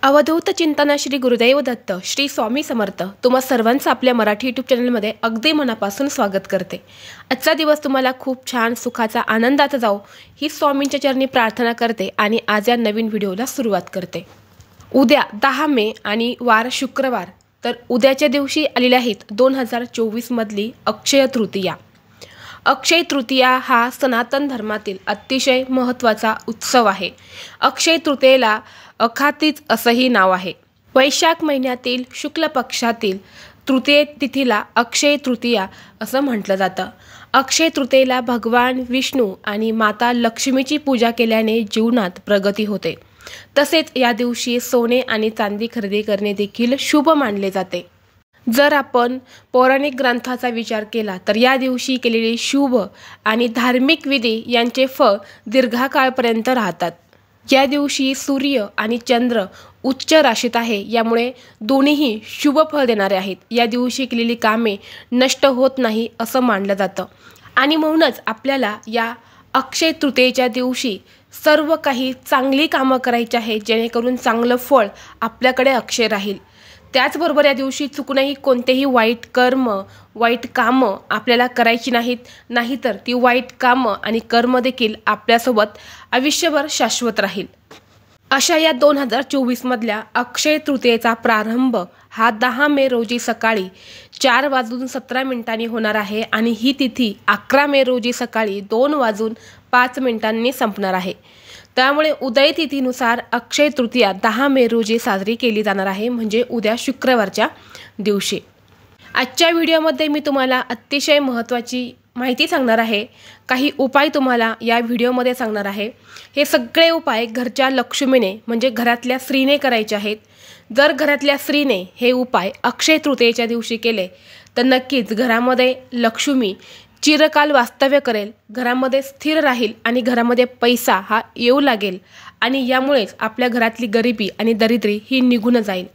अवधूत चिंतन श्री गुरुदेव दत्त श्री स्वामी समर्थ तुम्हा सर्वांचं आपल्या मराठी यूट्यूब चॅनलमध्ये अगदी मनापासून स्वागत करते। आजचा दिवस तुम्हाला खूप छान सुखाचा आनंदात जाओ ही स्वामींच्या चरणी प्रार्थना करते आणि आज या नवीन व्हिडिओला सुरुवात करते। उद्या 10 मे आणि वार शुक्रवार, तर उद्याच्या दिवशी आलेल्या आहेत 2024 मधली अक्षय तृतीया। अक्षय तृतीया हा सनातन धर्मातील अतिशय महत्त्वाचा उत्सव आहे। अक्षय तृतीयेला अखातीज असंही नाव आहे। वैशाख महिन्यातील शुक्ल पक्षातील तृतीय तिथीला अक्षय तृतीया असं म्हटलं जातं। अक्षय तृतीयेला भगवान विष्णू आणि माता लक्ष्मीची पूजा केल्याने जीवनात प्रगती होते। तसेच या दिवशी सोने आणि चांदी खरेदी करणे देखील शुभ मानले जाते। जर आपण पौराणिक ग्रंथाचा विचार केला तर या दिवशी केलेले शुभ आणि धार्मिक विधी यांचे फळ दीर्घकाळपर्यंत राहतात। या दिवशी सूर्य आणि चंद्र उच्च राशीत आहे, यामुळे दोन्हीही शुभ फळ देणारे आहेत। या दिवशी केलेली कामे नष्ट होत नाही असं मानलं जातं आणि म्हणूनच आपल्याला या अक्षय तृतीयेच्या दिवशी सर्व काही चांगली कामं करायची आहेत, जेणेकरून चांगलं फळ आपल्याकडे अक्षय राहील। त्याचबरोबर या दिवशी चुकूनही कोणतेही वाईट कर्म वाईट कामं आपल्याला करायची नाहीत, नाहीतर ती वाईट कामं आणि कर्म देखील आपल्यासोबत आयुष्यभर शाश्वत राहील। अशा या 2024 मधल्या अक्षय तृतीयेचा प्रारंभ हा 10 मे रोजी सकाळी 4:17 होणार आहे आणि ही तिथी 11 मे रोजी सकाळी 2:05 संपणार आहे। त्यामुळे उदय तिथीनुसार अक्षय तृतीया 10 मे रोजी साजरी केली जाणार आहे, म्हणजे उद्या शुक्रवारच्या दिवशी। आजच्या व्हिडिओमध्ये मी तुम्हाला अतिशय महत्त्वाची माहिती सांगणार आहे। काही उपाय तुम्हाला या व्हिडिओमध्ये सांगणार आहे। हे सगळे उपाय घरच्या लक्ष्मीने म्हणजे घरातल्या स्त्रीने करायचे आहेत। जर घरातल्या स्त्रीने हे उपाय अक्षय तृतीयेच्या दिवशी केले तर नक्कीच घरामध्ये लक्ष्मी चिरकाल वास्तव्य करेल, घरामध्ये स्थिर राहील आणि घरामध्ये पैसा हा येऊ लागेल आणि यामुळेच आपल्या घरातली गरिबी आणि दरिद्री ही निघून जाईल।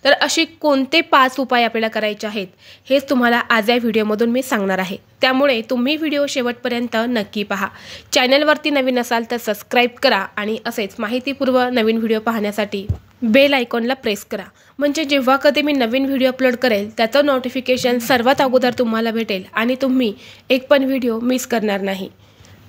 तर असे कोणते 5 उपाय आपल्याला करायचे आहेत हेच तुम्हाला आज या व्हिडिओमधून मी सांगणार आहे। त्यामुळे तुम्ही व्हिडिओ शेवटपर्यंत नक्की पहा। चॅनलवरती नवीन असाल तर सबस्क्राईब करा आणि असेच माहितीपूर्ण नवीन व्हिडिओ पाहण्यासाठी बेल आयकॉनला प्रेस करा, म्हणजे जेव्हा कधी मी नवीन व्हिडिओ अपलोड करेल त्याचं नोटिफिकेशन सर्वात अगोदर तुम्हाला भेटेल आणि तुम्ही एक पण व्हिडिओ मिस करणार नाही।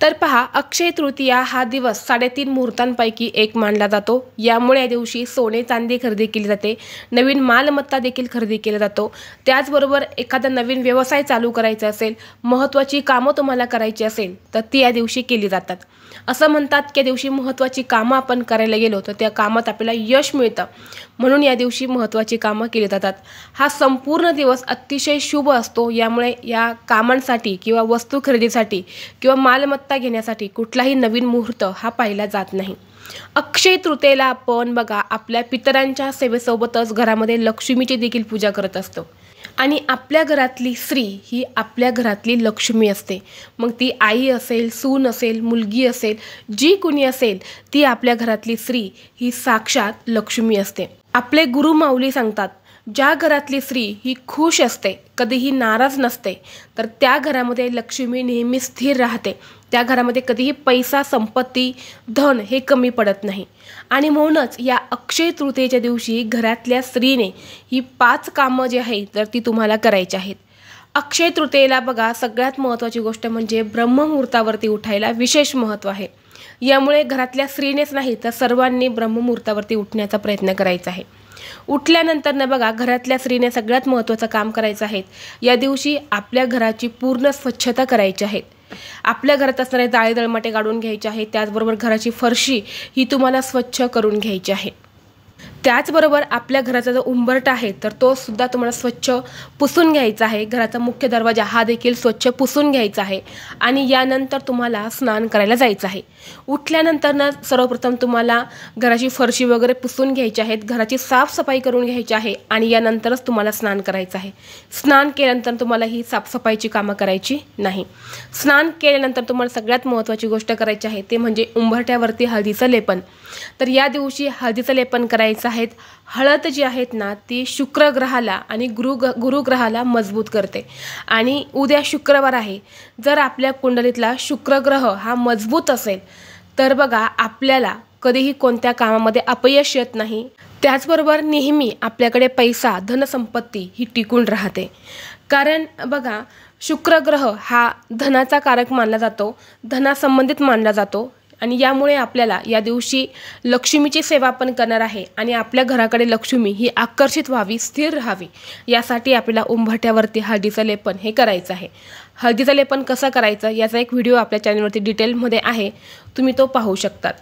तर पहा, अक्षय तृतीया हा दिवस 3.5 मुहूर्तांपैकी एक मानला जातो। यामुळे या दिवशी सोने चांदी खरेदी केली जाते, नवीन मालमत्ता देखील खरेदी केला जातो। त्याचबरोबर एखादा नवीन व्यवसाय चालू करायचा असेल, महत्त्वाची कामं तुम्हाला करायची असेल तर ती या दिवशी केली जातात। असं म्हणतात की या दिवशी महत्त्वाची कामं आपण करायला गेलो तर त्या कामात आपल्याला यश मिळतं, म्हणून या दिवशी महत्त्वाची कामं केली जातात। हा संपूर्ण दिवस अतिशय शुभ असतो, यामुळे या कामांसाठी किंवा वस्तू खरेदीसाठी किंवा मालमत्ता घेण्यासाठी कुठलाही नवीन मुहूर्त हा पाहिला जात नाही। अक्षय तृतीयेला आपण बघा आपल्या पितरांच्या सेवेसोबतच घरामध्ये लक्ष्मीची देखील पूजा करत असतो आणि आपल्या घरातली स्त्री ही आपल्या घरातली लक्ष्मी असते। मग ती आई असेल, सून असेल, मुलगी असेल, जी कुणी असेल ती आपल्या घरातली स्त्री ही साक्षात लक्ष्मी असते। आपले गुरु माऊली सांगतात, ज्या घरातली स्त्री ही खुश असते, कधीही नाराज नसते, तर त्या घरामध्ये लक्ष्मी नेहमी स्थिर राहते। त्या घरामध्ये कधीही पैसा, संपत्ती, धन हे कमी पडत नाही। आणि म्हणूनच या अक्षय तृतीयेच्या दिवशी घरातल्या स्त्रीने ही 5 कामं जी आहेत तर ती तुम्हाला करायची आहेत। अक्षय तृतीयेला बघा सगळ्यात महत्त्वाची गोष्ट म्हणजे ब्रह्ममुहूर्तावरती उठायला विशेष महत्त्व आहे। यामुळे घरातल्या स्त्रीनेच नाही तर सर्वांनी ब्रह्ममुहूर्तावरती उठण्याचा प्रयत्न करायचा आहे। उठल्यानंतर न बघा घरातल्या स्त्रीने सगळ्यात महत्त्वाचं काम करायचं आहे। या दिवशी आपल्या घराची पूर्ण स्वच्छता करायची आहे। आपल्या घरात असणारे जाळे दळमाटे काढून घ्यायचे आहे। त्याचबरोबर घराची फरशी ही तुम्हाला स्वच्छ करून घ्यायची आहे। त्याचबरोबर आपल्या घराचा जो उंबरठा आहे तर तो सुद्धा तुम्हाला स्वच्छ पुसून घ्यायचा आहे। घराचा मुख्य दरवाजा हा देखील स्वच्छ पुसून घ्यायचा आहे आणि यानंतर तुम्हाला स्नान करायला जायचं आहे। उठल्यानंतर ना सर्वप्रथम तुम्हाला घराची फरशी वगैरे पुसून घ्यायची आहे, घराची साफसफाई करून घ्यायची आहे आणि यानंतरच तुम्हाला स्नान करायचं आहे। स्नान केल्यानंतर तुम्हाला ही साफसफाईची कामं करायची नाही। स्नान केल्यानंतर तुम्हाला सगळ्यात महत्त्वाची गोष्ट करायची आहे ते म्हणजे उंबरठ्यावरती हळदीचं लेपन। तर या दिवशी हळदीचं लेपन करायचं आहे। हळद जी आहेत ना ती शुक्र ग्रहाला आणि गुरुग्रहाला मजबूत करते आणि उद्या शुक्रवार आहे। जर आपल्या कुंडलीतला शुक्र ग्रह हा मजबूत असेल तर बघा आपल्याला कधीही कोणत्या कामामध्ये अपयश येत नाही. त्याचबरोबर नेहमी आपल्याकडे पैसा, धनसंपत्ती ही टिकून राहते. कारण बघा, शुक्र ग्रह हा धनाचा कारक मानला जातो, धनासंबंधित मानला जातो आणि यामुळे आपल्याला या दिवशी लक्ष्मीची सेवा पण करणार आहे आणि आपल्या घराकडे लक्ष्मी ही आकर्षित व्हावी, स्थिर राहावी यासाठी आपल्याला उंबरठ्यावरती हळदीचं लेपन हे करायचं आहे. हळदीचं लेपन कसं करायचं याचा एक व्हिडिओ आपल्या चॅनलवरती डिटेलमध्ये आहे, तुम्ही तो पाहू शकतात.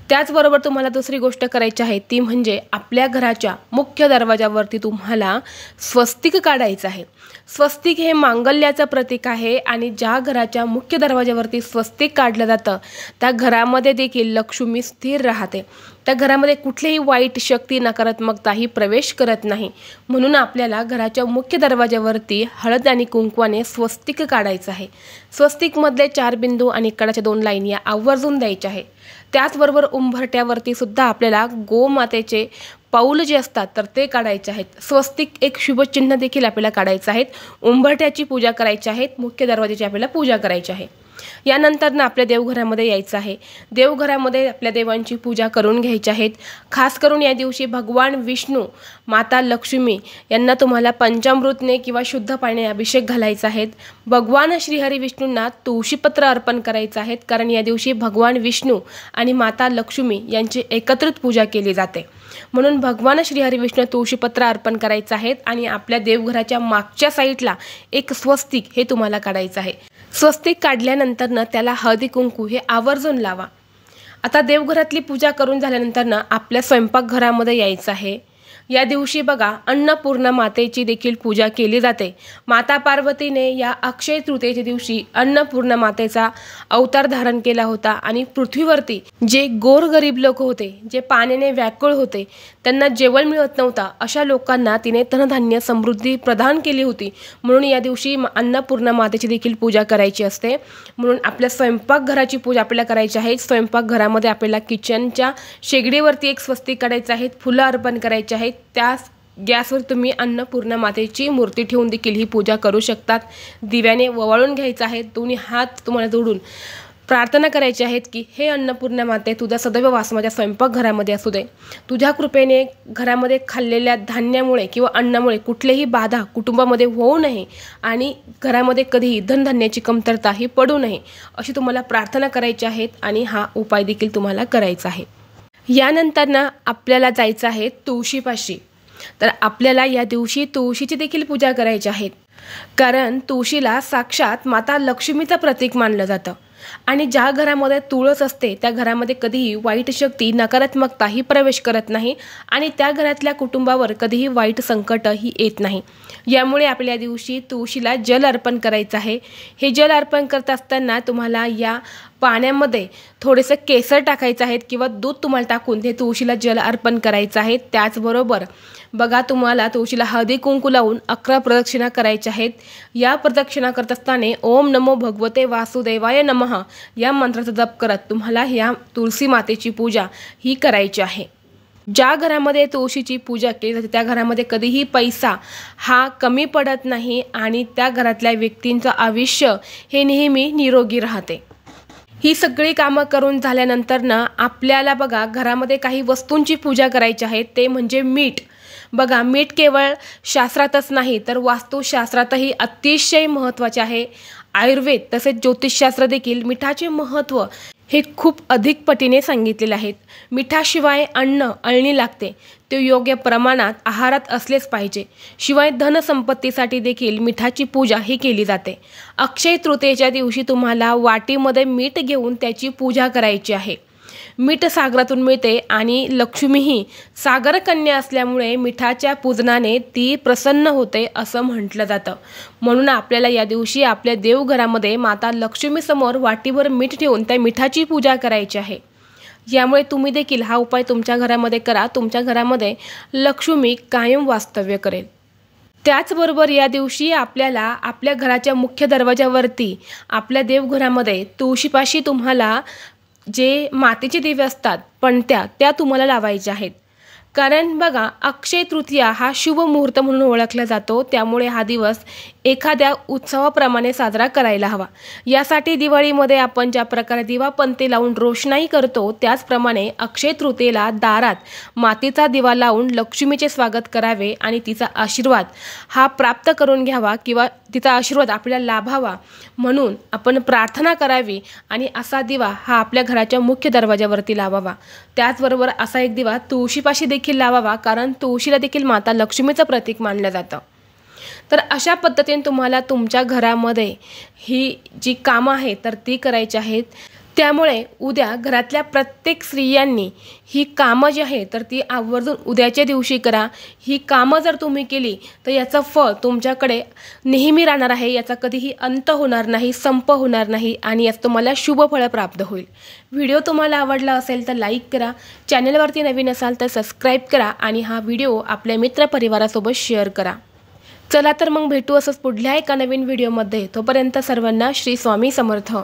त्याचबरोबर तुम्हाला दुसरी गोष्ट करायची आहे ती म्हणजे आपल्या घराच्या मुख्य दरवाजावरती तुम्हाला स्वस्तिक काढायचं आहे. स्वस्तिक हे मांगल्याचं प्रतीक आहे आणि ज्या घराच्या मुख्य दरवाजावरती स्वस्तिक काढलं जातं त्या घरामध्ये देखील लक्ष्मी स्थिर राहते. त्या घरामध्ये कुठलीही वाईट शक्ती, नकारात्मकता ही प्रवेश करत नाही. म्हणून आपल्याला घराच्या मुख्य दरवाजावरती हळद आणि कुंकवाने स्वस्तिक काढायचं आहे. स्वस्तिकमधले 4 बिंदू आणि कडाच्या 2 लाईन या आवर्जून द्यायच्या आहे. त्याचबरोबर उंबरठ्यावरती सुद्धा आपल्याला गोमातेचे पाऊल जे असतात तर ते काढायचे आहेत. स्वस्तिक एक शुभचिन्ह देखील आपल्याला काढायचं आहे. उंबरठ्याची पूजा करायची आहे, मुख्य दरवाजाची आपल्याला पूजा करायची आहे. यानंतर ना आपल्या देवघरामध्ये यायचं आहे. देवघरामध्ये आपल्या देवांची पूजा करून घ्यायची आहेत. खास करून या दिवशी भगवान विष्णू, माता लक्ष्मी यांना तुम्हाला पंचामृतने किंवा शुद्ध पाण्याने अभिषेक घालायचा आहे. भगवान श्रीहरी विष्णूंना तुळशीपत्र अर्पण करायचं आहे, कारण या दिवशी भगवान विष्णू आणि माता लक्ष्मी यांची एकत्रित पूजा केली जाते. म्हणून भगवान श्रीहरी विष्णू तुळशीपत्र अर्पण करायचं आहे आणि आपल्या देवघराच्या मागच्या साईडला एक स्वस्तिक हे तुम्हाला काढायचं आहे. स्वस्तिक काढल्यानंतर ना त्याला हळदी कुंकू हे आवर्जून लावा. आता देवघरातली पूजा करून झाल्यानंतर ना आपल्या स्वयंपाकघरामध्ये यायचं आहे. या दिवशी बघा, अन्नपूर्णा मातेची देखील पूजा केली जाते. माता पार्वतीने या अक्षय तृतीयेच्या दिवशी अन्नपूर्णा मातेचा अवतार धारण केला होता आणि पृथ्वीवरती जे गोरगरीब लोक होते, जे पाण्याने व्याकुळ होते, त्यांना जेवण मिळत नव्हता, अशा लोकांना तिने धनधान्य समृद्धी प्रदान केली होती. म्हणून या दिवशी अन्नपूर्णा मातेची देखील पूजा करायची असते. म्हणून आपल्या स्वयंपाकघराची पूजा आपल्याला करायची आहे. स्वयंपाकघरामध्ये आपल्याला किचनच्या शेगडीवरती एक स्वस्तिक काढायचं आहे, फुलं अर्पण करायची आहेत. त्या गॅसवर तुम्ही अन्नपूर्णा मातेची मूर्ती ठेवून देखील ही पूजा करू शकतात. दिव्याने ओवाळून घ्यायचं आहे. दोन्ही हात तुम्हाला जोडून प्रार्थना करायची आहेत की हे अन्नपूर्णा माते, तुझा सदैव वास माझ्या स्वयंपाकघरामध्ये असू दे. तुझ्या कृपेने घरामध्ये खाल्लेल्या धान्यामुळे किंवा अन्नामुळे कुठलीही बाधा कुटुंबामध्ये होऊ नये आणि घरामध्ये कधीही धनधान्याची कमतरता ही पडू नये, अशी तुम्हाला प्रार्थना करायची आहेत आणि हा उपाय देखील तुम्हाला करायचा आहे. यानंतर ना आपल्याला जायचं आहे तुळशीपाशी. तर आपल्याला या दिवशी तुळशीची देखील पूजा करायची आहे, कारण तुळशीला साक्षात माता लक्ष्मीचं प्रतीक मानलं जातं आणि ज्या घरामध्ये तुळस असते त्या घरामध्ये कधीही वाईट शक्ती, नकारात्मकता ही प्रवेश करत नाही आणि त्या घरातल्या कुटुंबावर कधीही वाईट संकट ही येत नाही. यामुळे आपल्या दिवशी तुळशीला जल अर्पण करायचं आहे. हे जल अर्पण करत असताना तुम्हाला या पाण्यामध्ये थोडेसे केसर टाकायचं आहे किंवा दूध तुम्हाला टाकून ते तुळशीला जल अर्पण करायचं आहे. त्याचबरोबर बघा, तुम्हाला तुळशीला हळदी कुंकू लावून 11 प्रदक्षिणा करायच्या आहेत. या प्रदक्षिणा करत असताना ओम नमो भगवते वासुदेवाय नमः या मंत्राचा जप करत तुम्हाला या तुळशी मातेची पूजा ही करायची आहे. ज्या घरामध्ये तुळशीची पूजा केली जाते त्या घरामध्ये कधीही पैसा हा कमी पडत नाही आणि त्या घरातल्या व्यक्तींचं आयुष्य हे नेहमी निरोगी राहते. ही सगळी कामं करून झाल्यानंतर ना आपल्याला बघा घरामध्ये काही वस्तूंची पूजा करायची आहे, ते म्हणजे मीठ. बघा, मीठ केवळ शास्त्रातच नाही तर वास्तुशास्त्रातही अतिशय महत्त्वाचे आहे. आयुर्वेद तसेच ज्योतिषशास्त्र देखील मिठाचे महत्त्व हे खूप अधिक पटीने सांगितलेले आहेत. मिठाशिवाय अन्न अळणी लागते, ते योग्य प्रमाणात आहारात असलेच पाहिजे. शिवाय धनसंपत्तीसाठी देखील मिठाची पूजा ही केली जाते. अक्षय तृतीयेच्या दिवशी तुम्हाला वाटीमध्ये मीठ घेऊन त्याची पूजा करायची आहे. मीठ सागरातून मिळते आणि लक्ष्मीही सागर कन्या असल्यामुळे मिठाच्या पूजनाने ती प्रसन्न होते असं म्हटलं जातं. म्हणून आपल्याला या दिवशी आपल्या देवघरामध्ये माता लक्ष्मीसमोर वाटीभर मीठ ठेवून त्या मिठाची पूजा करायची आहे. यामुळे तुम्ही देखील हा उपाय तुमच्या घरामध्ये करा. तुमच्या घरामध्ये लक्ष्मी कायम वास्तव्य करेल. त्याचबरोबर या दिवशी आपल्याला आपल्या घराच्या मुख्य दरवाजावरती आपल्या देवघरामध्ये तुळशीपाशी तुम्हाला जे मातीचे दिवे असतात पणत्या, त्या तुम्हाला लावायच्या आहेत. कारण बघा, अक्षय तृतीया हा शुभ मुहूर्त म्हणून ओळखला जातो, त्यामुळे हा दिवस एखाद्या उत्सवाप्रमाणे साजरा करायला हवा। यासाठी दिवाळीमध्ये आपण ज्या प्रकारे दिवापंती लावून रोषणाई करतो, त्याचप्रमाणे अक्षय तृतीयेला दारात मातीचा दिवा लावून लक्ष्मीचे स्वागत करावे आणि तिचा आशीर्वाद हा प्राप्त करून घ्यावा किंवा तिचा आशीर्वाद आपल्याला लाभावा म्हणून आपण प्रार्थना करावी आणि असा दिवा हा आपल्या घराच्या मुख्य दरवाजावरती लावावा। त्याचबरोबर असा एक दिवा तुळशीपाशी देखील लावावा, कारण तुळशीला देखील माता लक्ष्मीचं प्रतीक मानलं जातं। तर अशा पद्धतीने तुम्हाला तुमच्या घरामध्ये ही जी कामं आहेत तर ती करायची आहेत। त्यामुळे उद्या घरातल्या प्रत्येक स्त्रियांनी ही कामं जी आहे तर ती आवर्जून उद्याच्या दिवशी करा। ही कामं जर तुम्ही केली तर याचं फळ तुमच्याकडे नेहमी राहणार आहे, याचा कधीही अंत होणार नाही, संप होणार नाही आणि याचं तुम्हाला शुभ फळ प्राप्त होईल। व्हिडिओ तुम्हाला आवडला असेल तर लाईक करा, चॅनलवरती नवीन असाल तर सबस्क्राईब करा आणि हा व्हिडिओ आपल्या मित्रपरिवारासोबत शेअर करा। चला तर मग भेटू असंच पुढल्या एका नवीन व्हिडिओमध्ये। तोपर्यंत सर्वांना श्री स्वामी समर्थ।